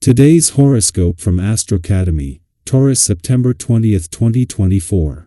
Today's horoscope from AstroCademy, Taurus September 20th, 2024.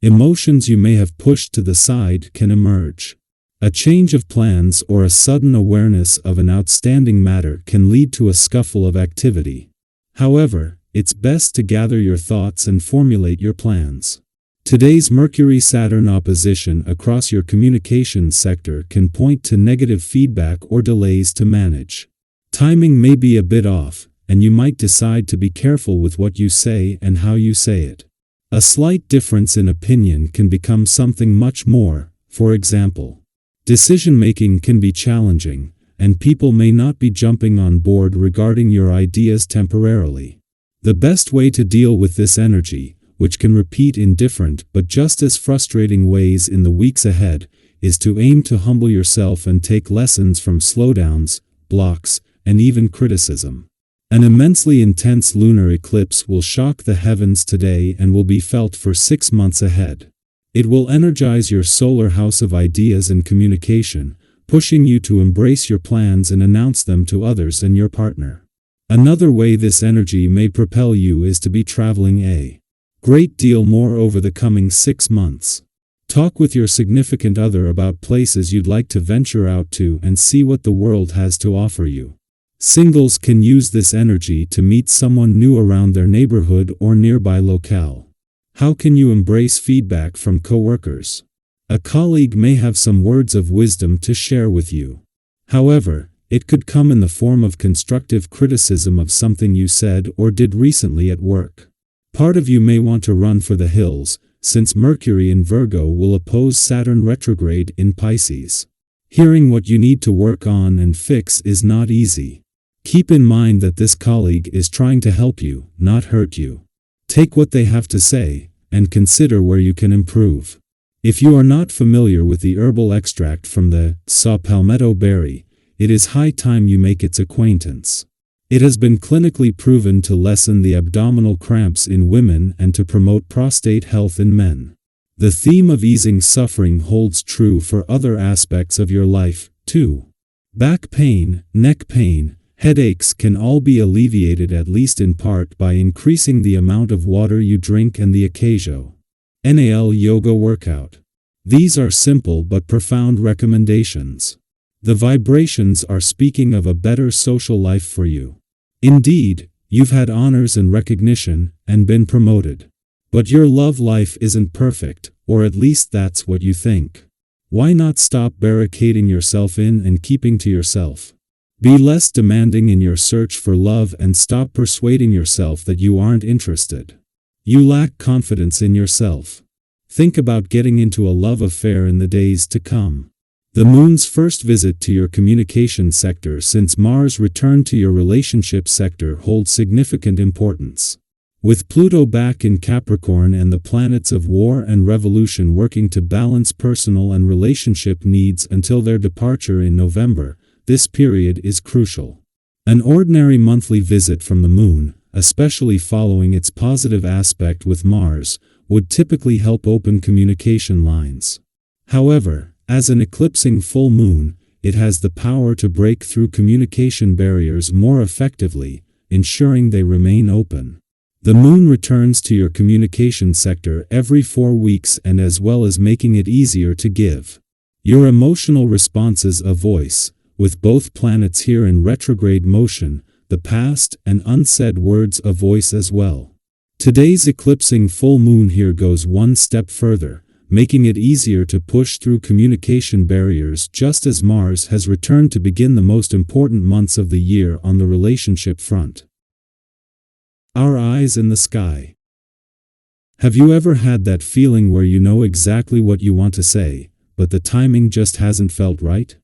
Emotions you may have pushed to the side can emerge. A change of plans or a sudden awareness of an outstanding matter can lead to a scuffle of activity. However, it's best to gather your thoughts and formulate your plans. Today's Mercury-Saturn opposition across your communications sector can point to negative feedback or delays to manage. Timing may be a bit off, and you might decide to be careful with what you say and how you say it. A slight difference in opinion can become something much more. For example, decision-making can be challenging, and people may not be jumping on board regarding your ideas temporarily. The best way to deal with this energy, which can repeat in different but just as frustrating ways in the weeks ahead, is to aim to humble yourself and take lessons from slowdowns, blocks, and even criticism. An immensely intense lunar eclipse will shock the heavens today and will be felt for 6 months ahead. It will energize your solar house of ideas and communication, pushing you to embrace your plans and announce them to others and your partner. Another way this energy may propel you is to be traveling a great deal more over the coming 6 months. Talk with your significant other about places you'd like to venture out to and see what the world has to offer you. Singles can use this energy to meet someone new around their neighborhood or nearby locale. How can you embrace feedback from coworkers? A colleague may have some words of wisdom to share with you. However, it could come in the form of constructive criticism of something you said or did recently at work. Part of you may want to run for the hills, since Mercury in Virgo will oppose Saturn retrograde in Pisces. Hearing what you need to work on and fix is not easy. Keep in mind that this colleague is trying to help you, not hurt you. Take what they have to say, and consider where you can improve. If you are not familiar with the herbal extract from the saw palmetto berry, it is high time you make its acquaintance. It has been clinically proven to lessen the abdominal cramps in women and to promote prostate health in men. The theme of easing suffering holds true for other aspects of your life, too. Back pain, neck pain, headaches can all be alleviated at least in part by increasing the amount of water you drink and the occasional yoga workout. These are simple but profound recommendations. The vibrations are speaking of a better social life for you. Indeed, you've had honors and recognition and been promoted. But your love life isn't perfect, or at least that's what you think. Why not stop barricading yourself in and keeping to yourself? Be less demanding in your search for love and stop persuading yourself that you aren't interested. You lack confidence in yourself. Think about getting into a love affair in the days to come. The moon's first visit to your communication sector since Mars returned to your relationship sector holds significant importance. With Pluto back in Capricorn and the planets of war and revolution working to balance personal and relationship needs until their departure in November, this period is crucial. An ordinary monthly visit from the moon, especially following its positive aspect with Mars, would typically help open communication lines. However, as an eclipsing full moon, it has the power to break through communication barriers more effectively, ensuring they remain open. The moon returns to your communication sector every 4 weeks and as well as making it easier to give your emotional responses a voice. With both planets here in retrograde motion, the past and unsaid words a voice as well. Today's eclipsing full moon here goes one step further, making it easier to push through communication barriers just as Mars has returned to begin the most important months of the year on the relationship front. Our eyes in the sky. Have you ever had that feeling where you know exactly what you want to say, but the timing just hasn't felt right?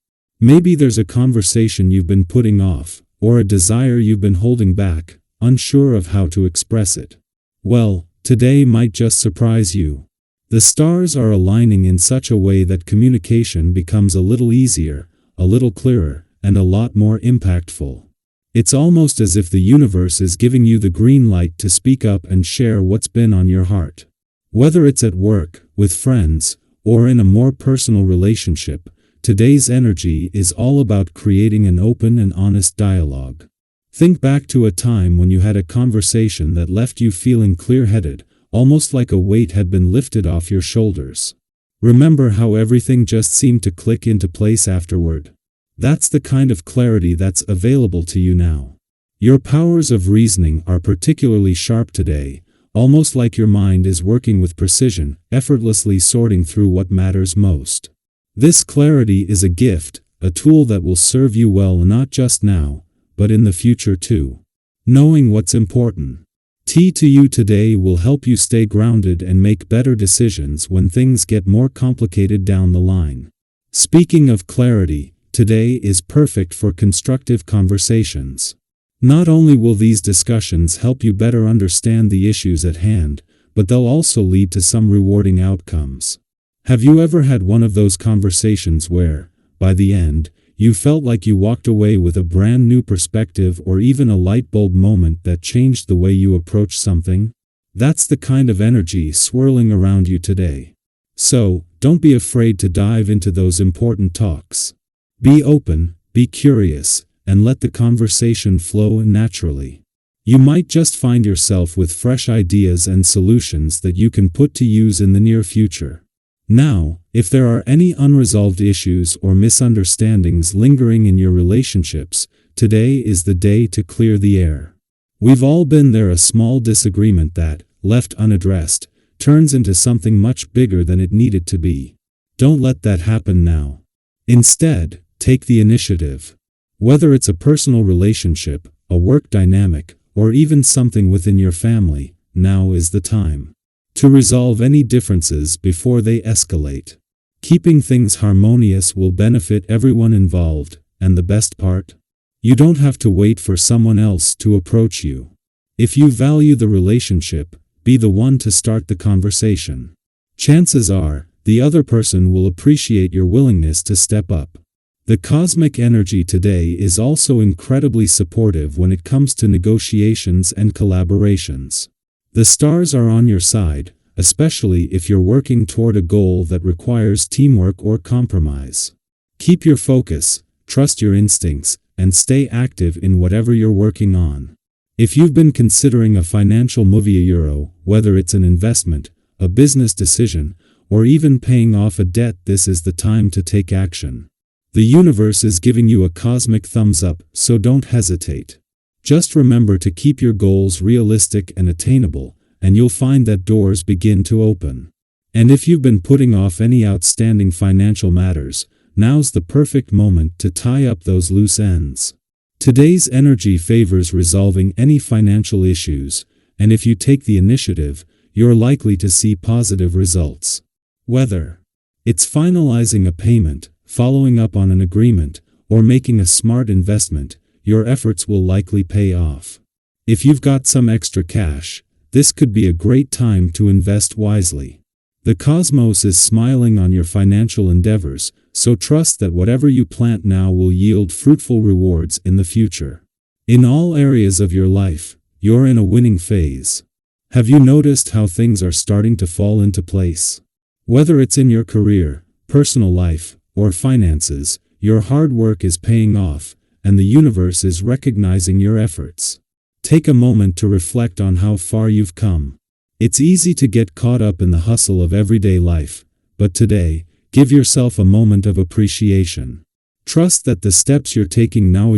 Maybe there's a conversation you've been putting off, or a desire you've been holding back, unsure of how to express it. Well, today might just surprise you. The stars are aligning in such a way that communication becomes a little easier, a little clearer, and a lot more impactful. It's almost as if the universe is giving you the green light to speak up and share what's been on your heart. Whether it's at work, with friends, or in a more personal relationship, today's energy is all about creating an open and honest dialogue. Think back to a time when you had a conversation that left you feeling clear-headed, almost like a weight had been lifted off your shoulders. Remember how everything just seemed to click into place afterward? That's the kind of clarity that's available to you now. Your powers of reasoning are particularly sharp today, almost like your mind is working with precision, effortlessly sorting through what matters most. This clarity is a gift, a tool that will serve you well not just now, but in the future too. Knowing what's important to you today will help you stay grounded and make better decisions when things get more complicated down the line. Speaking of clarity, today is perfect for constructive conversations. Not only will these discussions help you better understand the issues at hand, but they'll also lead to some rewarding outcomes. Have you ever had one of those conversations where, by the end, you felt like you walked away with a brand new perspective or even a light bulb moment that changed the way you approach something? That's the kind of energy swirling around you today. So, don't be afraid to dive into those important talks. Be open, be curious, and let the conversation flow naturally. You might just find yourself with fresh ideas and solutions that you can put to use in the near future. Now, if there are any unresolved issues or misunderstandings lingering in your relationships, today is the day to clear the air. We've all been there. A small disagreement that, left unaddressed, turns into something much bigger than it needed to be. Don't let that happen now. Instead, take the initiative. Whether it's a personal relationship, a work dynamic, or even something within your family, now is the time to resolve any differences before they escalate. Keeping things harmonious will benefit everyone involved, and the best part? You don't have to wait for someone else to approach you. If you value the relationship, be the one to start the conversation. Chances are, the other person will appreciate your willingness to step up. The cosmic energy today is also incredibly supportive when it comes to negotiations and collaborations. The stars are on your side, especially if you're working toward a goal that requires teamwork or compromise. Keep your focus, trust your instincts, and stay active in whatever you're working on. If you've been considering a financial move, whether it's an investment, a business decision, or even paying off a debt, this is the time to take action. The universe is giving you a cosmic thumbs up, so don't hesitate. Just remember to keep your goals realistic and attainable, and you'll find that doors begin to open. And if you've been putting off any outstanding financial matters, now's the perfect moment to tie up those loose ends. Today's energy favors resolving any financial issues, and if you take the initiative, you're likely to see positive results. Whether it's finalizing a payment, following up on an agreement, or making a smart investment, your efforts will likely pay off. If you've got some extra cash, this could be a great time to invest wisely. The cosmos is smiling on your financial endeavors, so trust that whatever you plant now will yield fruitful rewards in the future. In all areas of your life, you're in a winning phase. Have you noticed how things are starting to fall into place? Whether it's in your career, personal life, or finances, your hard work is paying off, and the universe is recognizing your efforts. Take a moment to reflect on how far you've come. It's easy to get caught up in the hustle of everyday life, but today, give yourself a moment of appreciation. Trust that the steps you're taking now,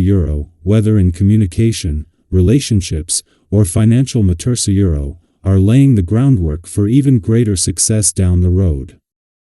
whether in communication, relationships, or financial matters, are laying the groundwork for even greater success down the road.